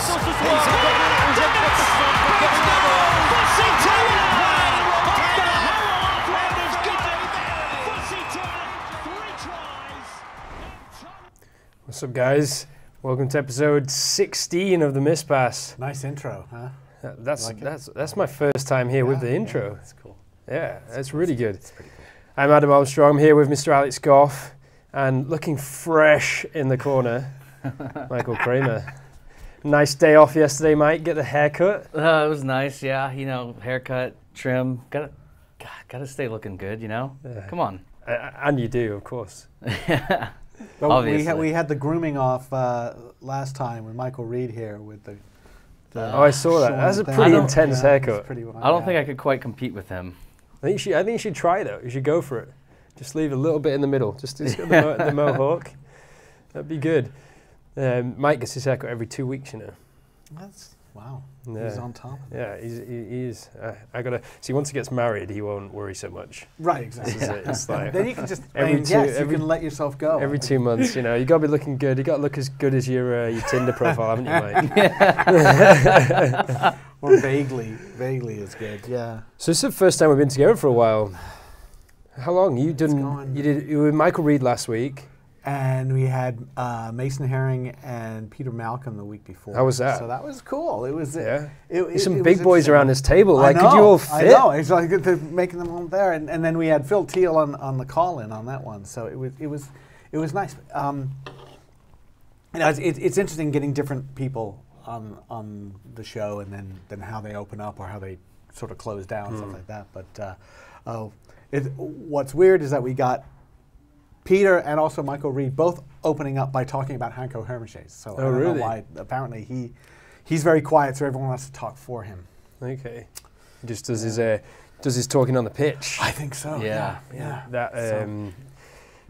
Santos as well. What's up, guys? Welcome to episode 16 of the Miss Pass. Nice intro, huh? That's my first time here with the intro. Yeah, that's cool. Yeah, that's really good. It's pretty cool. I'm Adam Armstrong. I'm here with Mr. Alex Goff, and looking fresh in the corner, Michael Kramer. Nice day off yesterday, Mike. Get the haircut. It was nice, yeah. You know, haircut, trim. Gotta stay looking good, you know? Yeah. Come on. And you do, of course. Yeah. Well, Obviously. we had the grooming off last time with Michael Reed here with the Oh, I saw that. showing That's a thing. pretty I don't- intense haircut. I don't think I could quite compete with him. I think you should try though. You should go for it. Just leave a little bit in the middle. Just the mohawk. That'd be good. Mike gets his haircut every 2 weeks, you know. That's wow. Yeah. He's on top. Yeah, he is. I gotta see. Once he gets married, he won't worry so much. Right, exactly. This is it. It's like Then you can just every you can let yourself go. every 2 months, you know, you gotta be looking good. You gotta look as good as your Tinder profile, haven't you, Mike? Or vaguely is good. Yeah. So this is the first time we've been together for a while. How long? You going. were with Michael Reed last week. And we had Mason Herring and Peter Malcolm the week before. How was that? So that was cool. It was Yeah. It Some was big boys interesting. around this table. I Like, know, could you all fit? I know. It's like they're making them all there, and then we had Phil Teal on the call-in on that one. So it was nice. You know, it's interesting getting different people on the show, and then how they open up or how they sort of close down and stuff like that. But what's weird is that we got Peter and also Michael Reed both opening up by talking about Hanko Hermeshes. So I don't really? know why. Apparently he's very quiet, so everyone wants to talk for him. Okay. He just does his talking on the pitch. I think so. Yeah. Yeah. That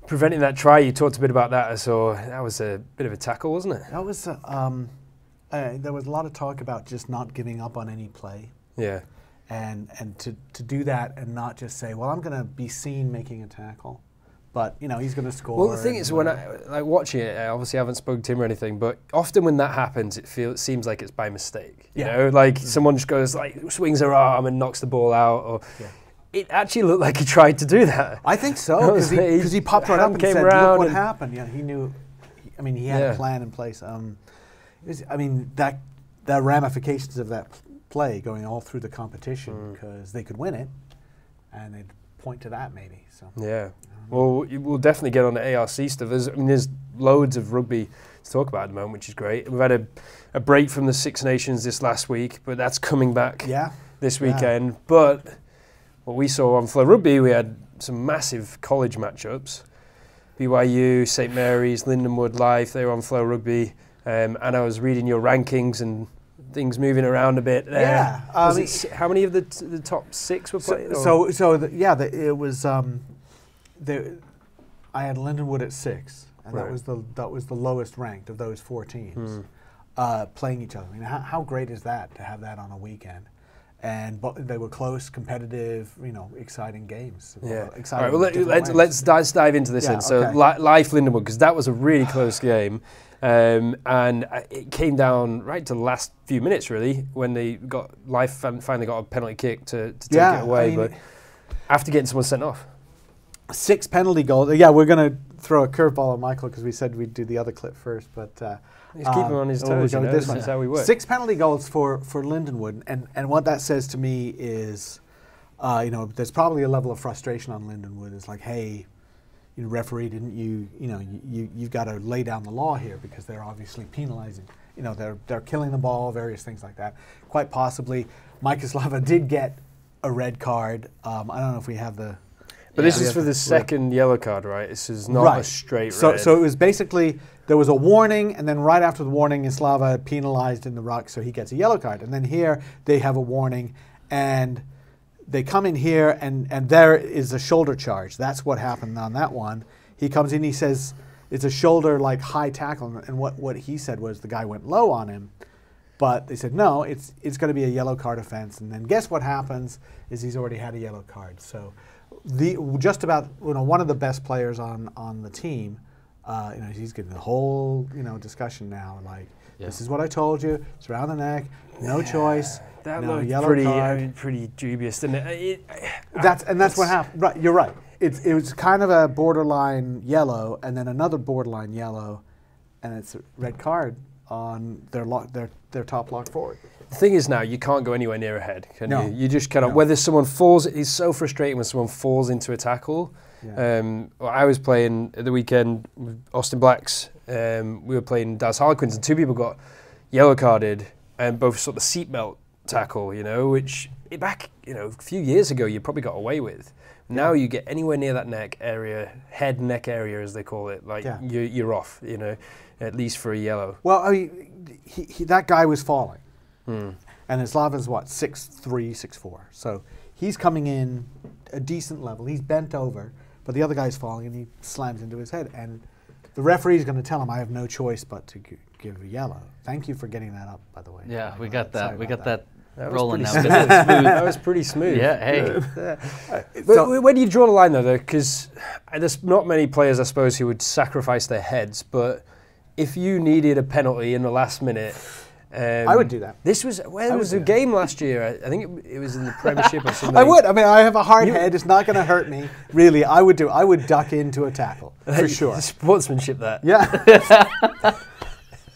preventing that try, you talked a bit about that. So that was a bit of a tackle, wasn't it? That was there was a lot of talk about just not giving up on any play, Yeah. and to do that and not just say, well, I'm going to be seen making a tackle, but you know he's going to score. Well, the thing is, when I watching it, I obviously haven't spoken to him or anything, but often when that happens, it seems like it's by mistake. You know, like someone just goes like swings their arm and knocks the ball out, or it actually looked like he tried to do that. I think so, because he popped right up and came said, around "Look what and- happened." Yeah, he knew. I mean, he had a plan in place. The ramifications of that play going all through the competition, because they could win it, and they'd point to that maybe. So Yeah. Well, we'll definitely get on the ARC stuff. There's loads of rugby to talk about at the moment, which is great. We've had a break from the Six Nations this last week, but that's coming back this weekend. But what we saw on Flow Rugby, we had some massive college matchups. BYU, St. Mary's, Lindenwood Live, they were on Flow Rugby. And I was reading your rankings and things moving around a bit there. Yeah. How many of the top six were played? It was. I had Lindenwood at 6, and Right. that was the lowest ranked of those 4 teams playing each other. I mean, how great is that to have that on a weekend? And they were close, competitive, you know, exciting games. Yeah. Exciting. All right, well, let's dive into this then. So, Life Lindenwood, because that was a really close game. And it came down right to the last few minutes, really, when Life finally got a penalty kick to take it away. I mean, but after getting someone sent off. 6 penalty goals. Yeah, we're going to throw a curveball at Michael because we said we'd do the other clip first. But he's keeping him on his toes. You know, this is how we work. 6 penalty goals for Lindenwood, and what that says to me is, you know, there's probably a level of frustration on Lindenwood. It's like, hey, you know, referee, didn't you've got to lay down the law here because they're obviously penalizing. You know, they're killing the ball, various things like that. Quite possibly, Mike Slava did get a red card. I don't know if we have the. But this is for the second yellow card, right? This is not a straight red. So it was basically, there was a warning, and then right after the warning, Slava penalized in the ruck, so he gets a yellow card. And then here, they have a warning, and they come in here, and there is a shoulder charge. That's what happened on that one. He comes in, he says, it's a shoulder, like, high tackle, and what he said was the guy went low on him. But they said, no, it's going to be a yellow card offense. And then guess what happens is he's already had a yellow card. So just about one of the best players on the team, he's getting the whole discussion now, like This is what I told you. It's around the neck. No choice. That no, looked yellow pretty, card. pretty dubious, didn't it? That's what happened. Right, you're right. It was kind of a borderline yellow, and then another borderline yellow, and it's a red card on their top lock forward. The thing is now, you can't go anywhere near a head, can No. you? You just cannot. No. Whether someone falls, it's so frustrating when someone falls into a tackle. Yeah. Well, I was playing at the weekend with Austin Blacks. We were playing Daz Harlequins, and 2 people got yellow carded, and both sort of seatbelt tackle, you know, which back, you know, a few years ago you probably got away with. Now you get anywhere near that neck area, head neck area as they call it, like you're off, you know, at least for a yellow. Well, I mean, that guy was falling, and Slava's what 6'3", 6'4", so he's coming in a decent level. He's bent over, but the other guy's falling, and he slams into his head, and the referee's going to tell him, "I have no choice but to give a yellow." Thank you for getting that up, by the way. Yeah, we got that. We got that That rolling was now. pretty smooth. That was pretty smooth. Yeah, hey. But where do you draw the line, though? Because there's not many players, I suppose, who would sacrifice their heads. But if you needed a penalty in the last minute, I would do that. This was there was a game last year. I think it was in the Premiership or something. I would. I mean, I have a hard head. It's not going to hurt me. Really, I would duck into a tackle for sure. Sportsmanship, that. Yeah.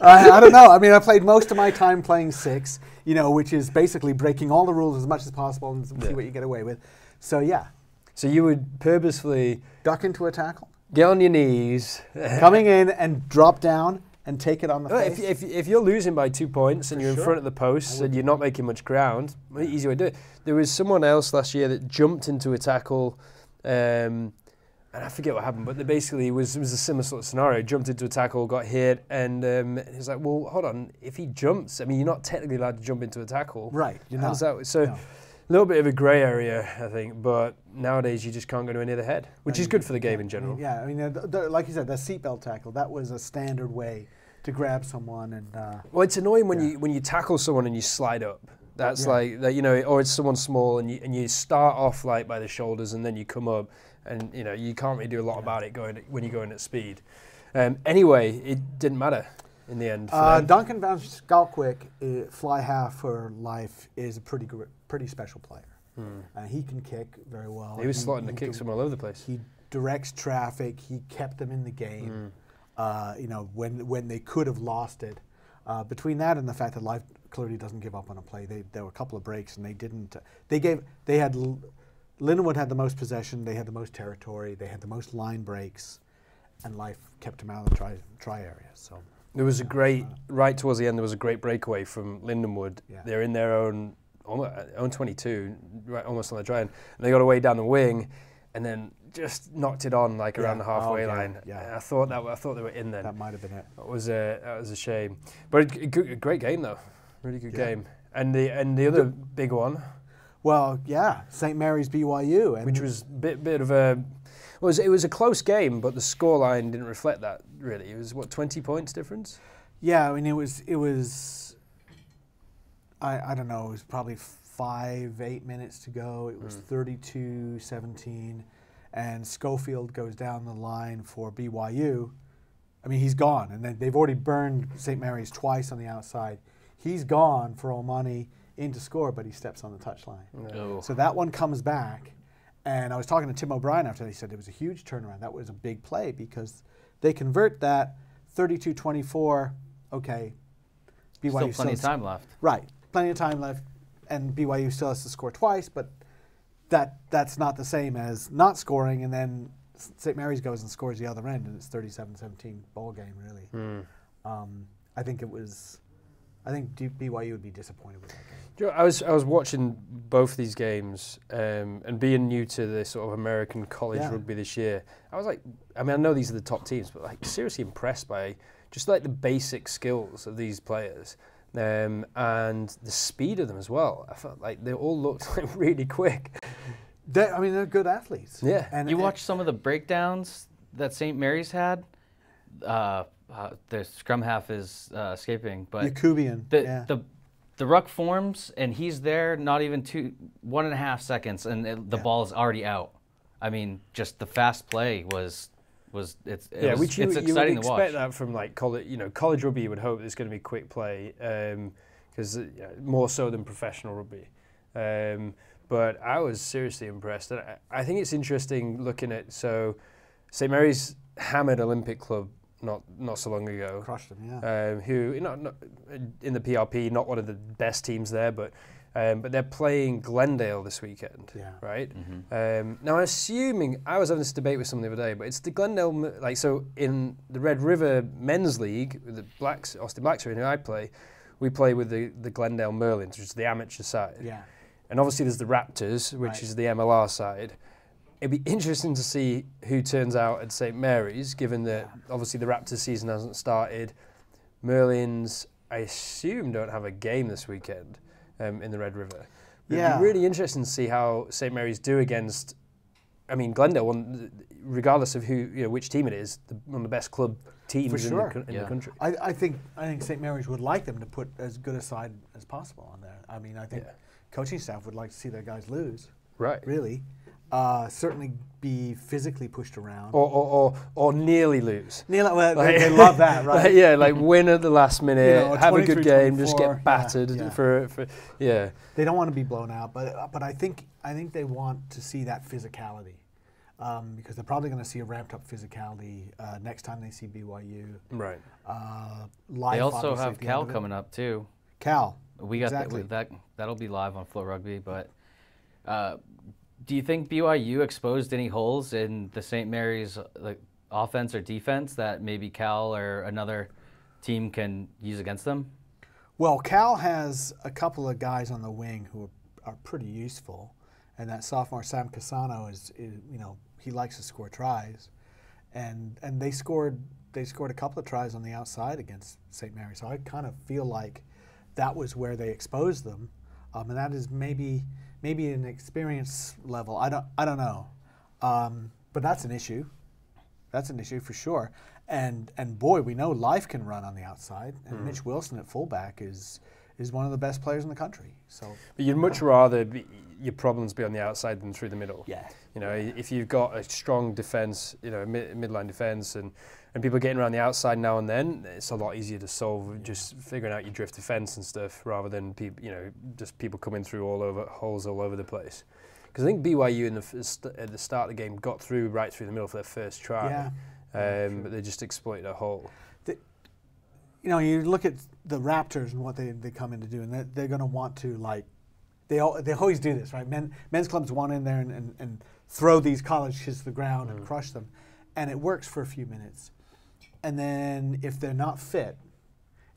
I don't know. I mean, I played most of my time playing 6, you know, which is basically breaking all the rules as much as possible and see what you get away with. So, yeah. So you would purposefully duck into a tackle, get on your knees, coming in and drop down and take it on the face. If you're losing by 2 points and you're in front of the posts and you're not making much ground, easy way to do it. There was someone else last year that jumped into a tackle, and I forget what happened, but basically it was a similar sort of scenario. Jumped into a tackle, got hit, and he's like, well, hold on. If he jumps, I mean, you're not technically allowed to jump into a tackle. Right. You're not. So a little bit of a grey area, I think, but nowadays you just can't go anywhere near the head, which is good for the game in general. I mean, like you said, the seatbelt tackle, that was a standard way to grab someone. And well, it's annoying when you tackle someone and you slide up. That's like that, you know, or it's someone small and you start off like by the shoulders and then you come up, and you know you can't really do a lot about it when you're going at speed. Anyway, it didn't matter in the end. Duncan van Schalkwijk, fly half for life, is a pretty special player. He can kick very well. He was slotting the kicks from all over the place. He directs traffic. He kept them in the game. You know, when they could have lost it. Between that and the fact that life clearly doesn't give up on a play, there were a couple of breaks and they didn't. Lindenwood had the most possession. They had the most territory. They had the most line breaks, and life kept them out of the try area. So there was a great right towards the end. There was a great breakaway from Lindenwood. They're in their own 22, right, almost on the try, and they got away down the wing, and then just knocked it on like around the halfway line. I thought they were in then. That might have been it. That was a shame, but a great game though, really good game. And the other big one. Well, St. Mary's BYU, which was a bit of a. It was a close game, but the scoreline didn't reflect that really. It was 20 points difference. Yeah, I mean it was. I don't know. It was probably 8 minutes to go. It was 32-17, and Schofield goes down the line for BYU. I mean he's gone, and they've already burned St. Mary's twice on the outside. He's gone for Omani in to score, but he steps on the touchline. No. So that one comes back, and I was talking to Tim O'Brien after. He said it was a huge turnaround. That was a big play because they convert that 32-24. Okay, BYU still plenty of time left. Right, plenty of time left, and BYU still has to score twice, but that's not the same as not scoring, and then St. Mary's goes and scores the other end, and it's 37-17 ball game really. I think BYU would be disappointed with that game. I was watching both these games and being new to the sort of American college rugby this year. I was like, I mean, I know these are the top teams, but like seriously impressed by just like the basic skills of these players and the speed of them as well. I felt like they all looked like really quick. They're good athletes. Yeah. And you watch some of the breakdowns that St. Mary's had. The scrum half is escaping, but Yakubian. The ruck forms and he's there not even 1.5 seconds and the ball is already out. I mean, just the fast play was it's which you would exciting to watch. expect that from like college rugby. You would hope there's going to be quick play because more so than professional rugby. But I was seriously impressed, and I think it's interesting looking at St Mary's hammered Olympic Club not so long ago. Crushed them, yeah. Who not in the PRP, not one of the best teams there, but they're playing Glendale this weekend, right? Mm-hmm. Now, assuming I was having this debate with someone the other day, but it's the Glendale in the Red River Men's League, the Austin Blacks are in who I play. We play with the Glendale Merlins, which is the amateur side. Yeah. And obviously there's the Raptors, which is the MLR side. It'd be interesting to see who turns out at St Mary's, given that obviously the Raptors season hasn't started. Merlins, I assume, don't have a game this weekend in the Red River. It'd be really interesting to see how St Mary's do against, Glendale, regardless of which team it is, one of the best club teams in the country. I think St Mary's would like them to put as good a side as possible on there. I think coaching staff would like to see their guys lose. Right. Really. Certainly be physically pushed around. Or nearly lose. They love that, right? Win at the last minute, have a good game, just get battered They don't want to be blown out, but I think they want to see that physicality. Because they're probably going to see a ramped up physicality next time they see BYU. Right. They also have Cal coming up too. Cal. We got that'll be live on Flow Rugby, but do you think BYU exposed any holes in the St. Mary's offense or defense that maybe Cal or another team can use against them? Well, Cal has a couple of guys on the wing who are pretty useful, and that sophomore Sam Casano is he likes to score tries, and they scored a couple of tries on the outside against St. Mary's. So I kind of feel like that was where they exposed them, and that is maybe an experience level. I don't know, but that's an issue. That's an issue for sure. And boy, we know Life can run on the outside, and Mitch Wilson at fullback is one of the best players in the country. So, but you'd much rather your problems be on the outside than through the middle. Yeah. If you've got a strong defence, midline defence, and people getting around the outside now and then, it's a lot easier to solve just figuring out your drift defence and stuff rather than just people coming through holes all over the place. Because I think BYU at the start of the game got right through the middle for their first try, but they just exploited a hole. You look at the Raptors and what they come in to do, and they're going to want to they always do this, right? Men's clubs want in there and throw these college kids to the ground and crush them, and it works for a few minutes. And then if they're not fit,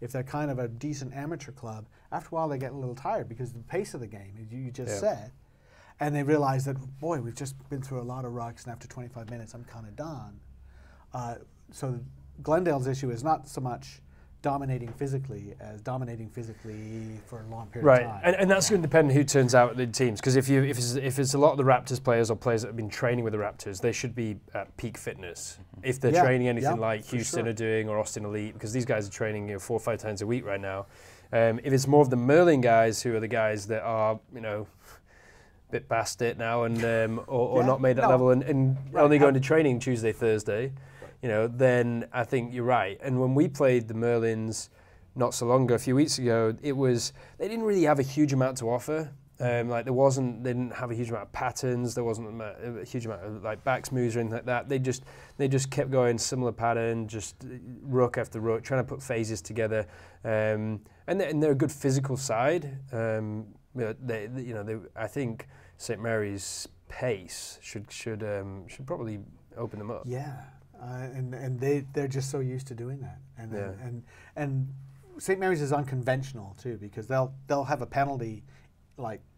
if they're kind of a decent amateur club, after a while they get a little tired because the pace of the game, as you just said, and they realize that, boy, we've just been through a lot of rucks, and after 25 minutes I'm kind of done. So Glendale's issue is not so much dominating physically for a long period of time. Right, and that's going to depend on who turns out at the teams. Because if it's a lot of the Raptors players or players that have been training with the Raptors, they should be at peak fitness. If they're training anything like Houston are doing or Austin Elite, because these guys are training 4 or 5 times a week right now. If it's more of the Merlin guys who are the guys that are a bit past it now and or not made that level and only going to training Tuesday, Thursday. Then I think you're right. And when we played the Merlins not so long ago, a few weeks ago, they didn't really have a huge amount to offer. They didn't have a huge amount of patterns. There wasn't a huge amount of backs moves or anything like that. They just kept going similar pattern, just ruck after ruck, trying to put phases together. And they're a good physical side. I think St Mary's pace should probably open them up. Yeah. And they're just so used to doing that, and St. Mary's is unconventional too, because they'll have a penalty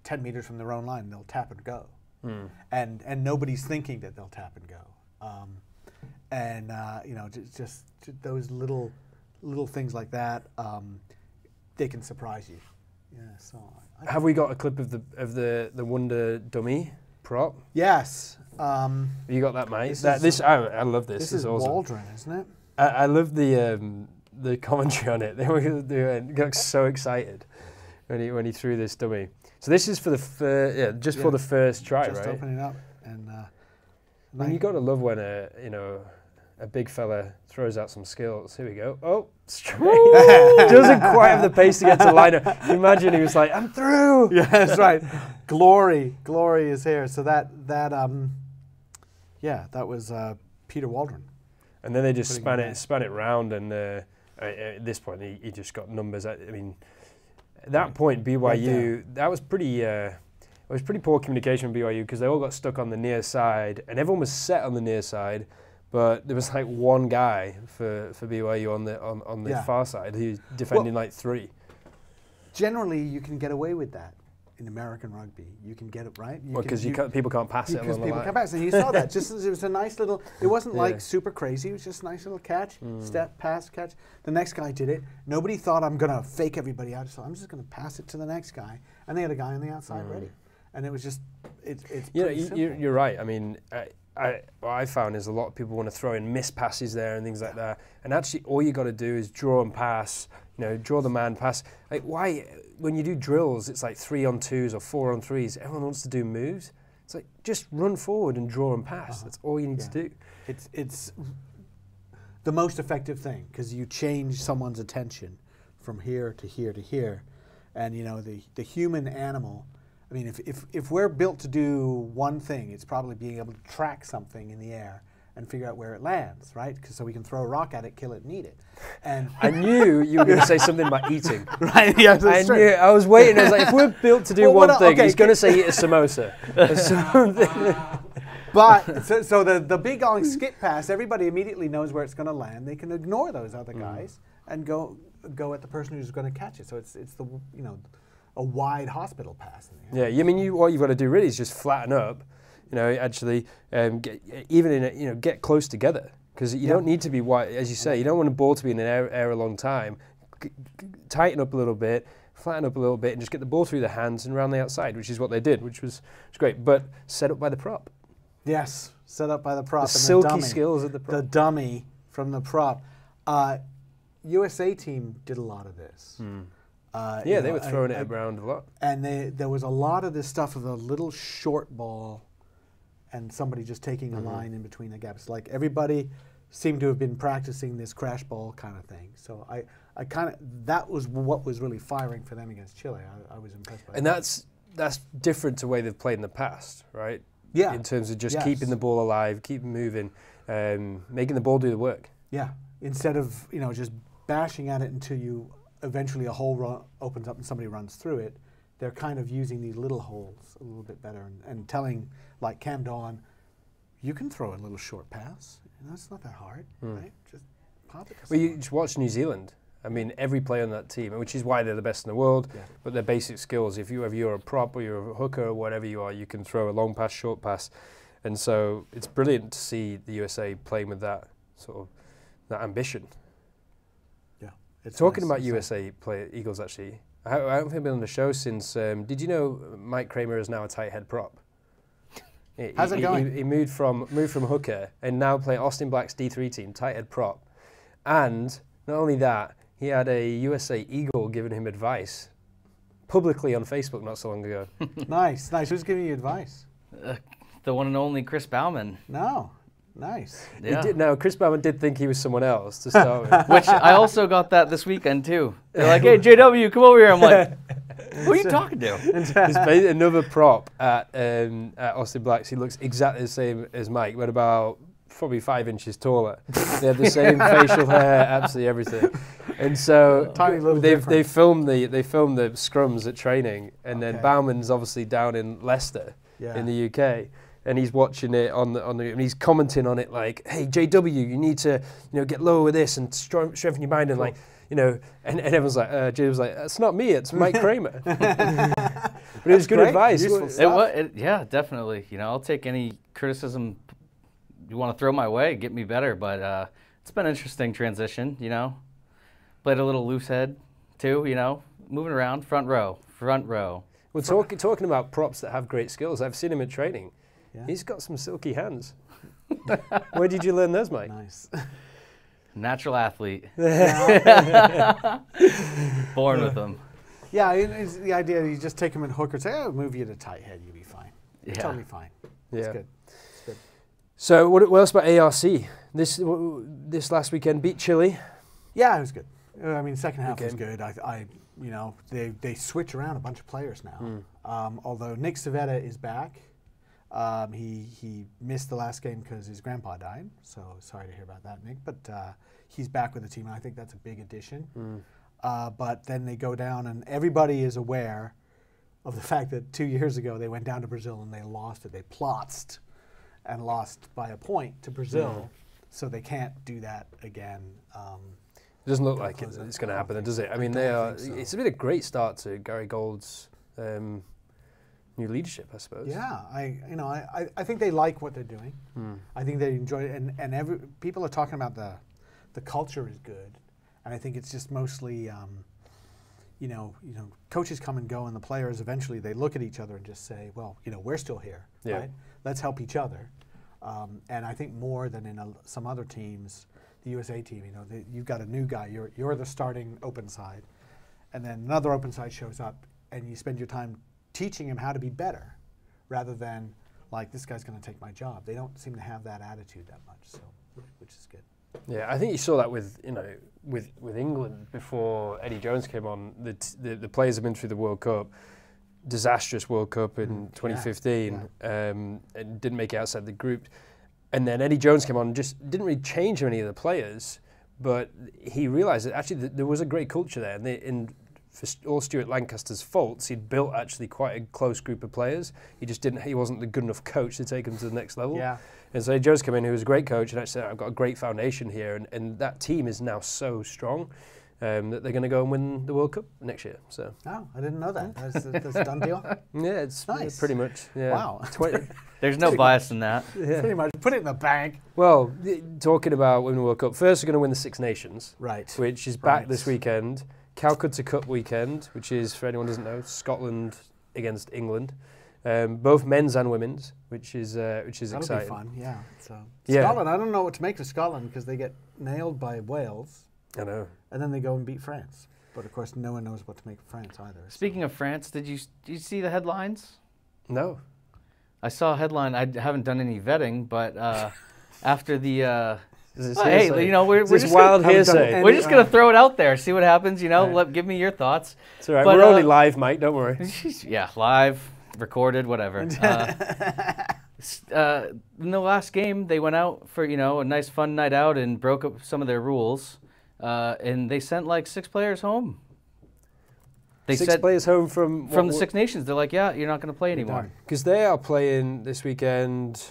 10 meters from their own line, and they'll tap and go, and nobody's thinking that they'll tap and go, just those little things like that, they can surprise you. Yeah. So have we got a clip of the Wonder dummy prop? Yes. You got that, mate? I love this. This is awesome. Waldron, isn't it? I love the commentary on it. They were got so excited when he threw this dummy. So this is for the for the first try, just right? Just opening up and. You got to love when a big fella throws out some skills. Here we go. Oh, straight. Doesn't quite have the pace to get to the liner. Imagine he was like, I'm through. Yeah, that's right. Glory is here. So that was Peter Waldron. And then they just span it round, and at this point he just got numbers. I mean, at that point BYU, that was pretty. It was pretty poor communication with BYU because they all got stuck on the near side, and everyone was set on the near side, but there was like one guy for BYU on the far side who's defending like three. Generally, you can get away with that in American rugby. You can get it right. Because people can't pass it along the line. Because people can't pass it. And you saw that. Just as it was a nice little. It wasn't like super crazy. It was just a nice little catch, step, pass, catch. The next guy did it. Nobody thought I'm gonna fake everybody out. So I'm just gonna pass it to the next guy, and they had a guy on the outside ready. And it was just, it's you're right. I mean, what I found is a lot of people want to throw in missed passes there and things like that. And actually, all you got to do is draw and pass. Draw the man, pass. Like, why, when you do drills, it's like 3-on-2s or 4-on-3s. Everyone wants to do moves. It's like, just run forward and draw and pass. That's all you need to do. It's the most effective thing because you change someone's attention from here to here to here. And, the human animal. I mean, if we're built to do one thing, it's probably being able to track something in the air and figure out where it lands, right? So we can throw a rock at it, kill it, and eat it. And I knew you were going to say something about eating. Right? Yeah, that's true. Knew. I was waiting. I was like, if we're built to do one thing, he's going to say eat a samosa. But so the big long skip pass, everybody immediately knows where it's going to land. They can ignore those other guys and go at the person who's going to catch it. So it's the a wide hospital pass. Yeah, I mean, what you've got to do really is just flatten up, actually get close together because you don't need to be wide, as you say. You don't want a ball to be in the air a long time. Tighten up a little bit, flatten up a little bit, and just get the ball through the hands and around the outside, which is what they did, which was great. But set up by the prop. Yes, set up by the prop. The silky skills of the prop. The dummy from the prop. USA team did a lot of this. They were throwing it around a lot. And there was a lot of this stuff of a little short ball and somebody just taking a line in between the gaps. Like everybody seemed to have been practicing this crash ball kind of thing. So I kind of, that was what was really firing for them against Chile. I was impressed by that. And that's different to the way they've played in the past, right? Yeah. In terms of just keeping the ball alive, keep moving, making the ball do the work. Yeah. Instead of, just bashing at it until you eventually a hole opens up and somebody runs through it, they're kind of using these little holes a little bit better and telling, like Cam Dawn, you can throw a little short pass. It's not that hard, right? Just pop it. Well, you just watch New Zealand. I mean, every player on that team, which is why they're the best in the world, but their basic skills, if you're a prop or you're a hooker or whatever you are, you can throw a long pass, short pass. And so it's brilliant to see the USA playing with that sort of that ambition. Talking about USA Eagles, actually, I haven't been on the show since. Did you know Mike Kramer is now a tight head prop? How's it going? He moved from hooker and now play Austin Black's D3 team, tight head prop. And not only that, he had a USA Eagle giving him advice publicly on Facebook not so long ago. Nice. Who's giving you advice? The one and only Chris Bauman. No. Nice. Yeah. Chris Bauman did think he was someone else to start with. Which I also got that this weekend too. They're like, hey, JW, come over here. I'm like, who are you talking to? There's another prop at Austin Black's. He looks exactly the same as Mike, but about probably 5 inches taller. They have the same facial hair, absolutely everything. And so they filmed the scrums at training, and then Bauman's obviously down in Leicester in the UK. And he's watching it and he's commenting on it like, "Hey JW, you need to get lower with this and strengthen your mind," and like and everyone's like, Jay was like, "That's not me, it's Mike Kramer." But it was good advice. Yeah, definitely. I'll take any criticism you want to throw my way, get me better. But it's been an interesting transition. Played a little loose head too. Moving around, front row. Well, talking about props that have great skills, I've seen him at training. Yeah. He's got some silky hands. Where did you learn those, Mike? Nice. Natural athlete. Born with them. Yeah, it's the idea that you just take him in hooker and say, "Oh, move you to tight head, you'll be fine." Yeah. Totally fine. It's good. So what else about ARC? This last weekend beat Chile. Yeah, it was good. I mean, second half was good. You know, they switch around a bunch of players now. Although Nick Civetta is back. He missed the last game because his grandpa died. So sorry to hear about that, Nick. But he's back with the team, and I think that's a big addition. But then they go down, and everybody is aware of the fact that 2 years ago they went down to Brazil and they lost it. They plotzed and lost by a point to Brazil. So they can't do that again. It doesn't look like it's going to happen, does it? I mean, it's been a great start to Gary Gold's new leadership, I suppose. Yeah, I think they like what they're doing. I think they enjoy it, and people are talking about the culture is good, and I think it's just mostly, you know, coaches come and go, and the players eventually they look at each other and just say, well, you know, we're still here, right? Let's help each other, and I think more than in some other teams. The USA team, you know, you've got a new guy. You're the starting open side, and then another open side shows up, and you spend your time teaching him how to be better, rather than like this guy's going to take my job. They don't seem to have that attitude that much, so which is good. Yeah, I think you saw that with England before Eddie Jones came on. The players have been through the World Cup, disastrous World Cup in 2015, and didn't make it outside the group. And then Eddie Jones came on and just didn't really change any of the players, but he realised that actually there was a great culture there. And for all Stuart Lancaster's faults, he'd built actually quite a close group of players. He wasn't the good enough coach to take them to the next level. Yeah. And so Eddie Jones came in, who was a great coach, and actually said, I've got a great foundation here. And that team is now so strong that they're going to go and win the World Cup next year. So. Oh, I didn't know that. That's a done deal? Yeah, it's nice. Pretty much. Yeah. Wow. There's no bias in that. Yeah. Pretty much. Put it in the bank. Well, talking about women World Cup, first we're going to win the Six Nations, right? Which is back this weekend. Calcutta Cup weekend, which is, for anyone who doesn't know, Scotland against England, both men's and women's, which is exciting. That'll be fun. Yeah. So Scotland, I don't know what to make of Scotland because they get nailed by Wales. I know. And then they go and beat France. But of course, no one knows what to make of France either. Speaking of France, did you see the headlines? No. I saw a headline. I haven't done any vetting, but after the hey, you know, we're just wild hearsay. We're just gonna throw it out there, see what happens. You know, give me your thoughts. It's all right. We're only live, Mike. Don't worry. Yeah, live, recorded, whatever. In the last game, they went out for a nice fun night out and broke up some of their rules, and they sent like 6 players home. They six players home from the Six Nations. They're like, yeah, you're not going to play anymore. Because they are playing this weekend.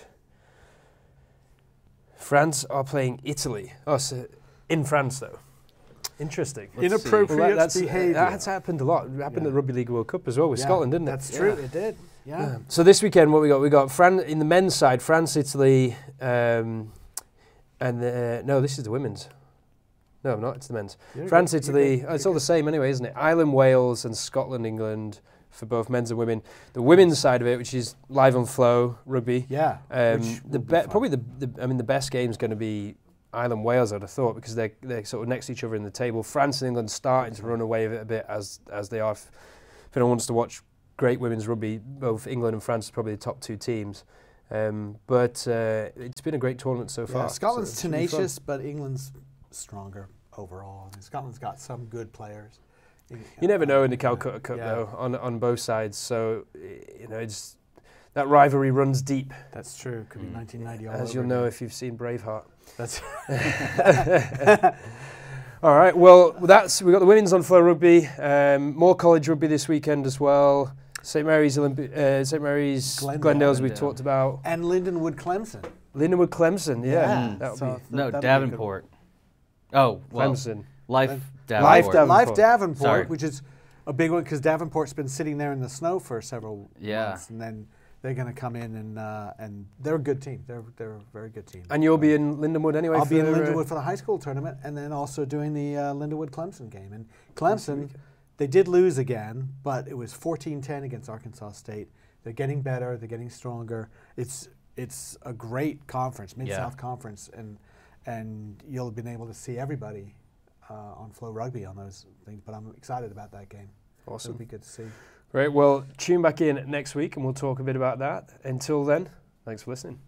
France are playing Italy. Oh, so in France though. Interesting. Inappropriate behaviour. That's happened a lot. It happened at the Rugby League World Cup as well with Scotland, didn't it? That's true. It did. Yeah. So this weekend, what we got? We got in the men's side, France, Italy, and no, this is the women's. No, not. It's the men's. France, Italy. It's all the same anyway, isn't it? Ireland, Wales, and Scotland, England for both men's and women. The women's side of it, which is live on Flow Rugby. Yeah. Probably the best game is going to be Ireland, Wales. I'd have thought because they're sort of next to each other in the table. France and England starting to run away with it a bit as they are. If anyone wants to watch great women's rugby, both England and France are probably the top 2 teams. But it's been a great tournament so far. Scotland's tenacious, but England's stronger overall. And Scotland's got some good players. You never know in the Calcutta Cup though, on both sides. So it's that rivalry runs deep. That's true. Could be 1990 all as over you'll know again. if you've seen Braveheart. That's all right. Well, we got the women's on Flow Rugby. More college rugby this weekend as well. St Mary's Glendale, as we talked about, and Lindenwood Clemson. Lindenwood Clemson, Davenport. Oh, well, Clemson. Life Davenport. Sorry. Which is a big one because Davenport's been sitting there in the snow for several months, and then they're going to come in and they're a good team. They're a very good team. And you'll be in Lindenwood anyway. I'll be in Lindenwood for the high school tournament, and then also doing the Lindenwood Clemson game. And Clemson, they did lose again, but it was 14-10 against Arkansas State. They're getting better. They're getting stronger. It's a great conference, Mid-South Conference, and you'll have been able to see everybody on Flow Rugby on those things. But I'm excited about that game. Awesome. It'll be good to see. Great. Well, tune back in next week and we'll talk a bit about that. Until then, thanks for listening.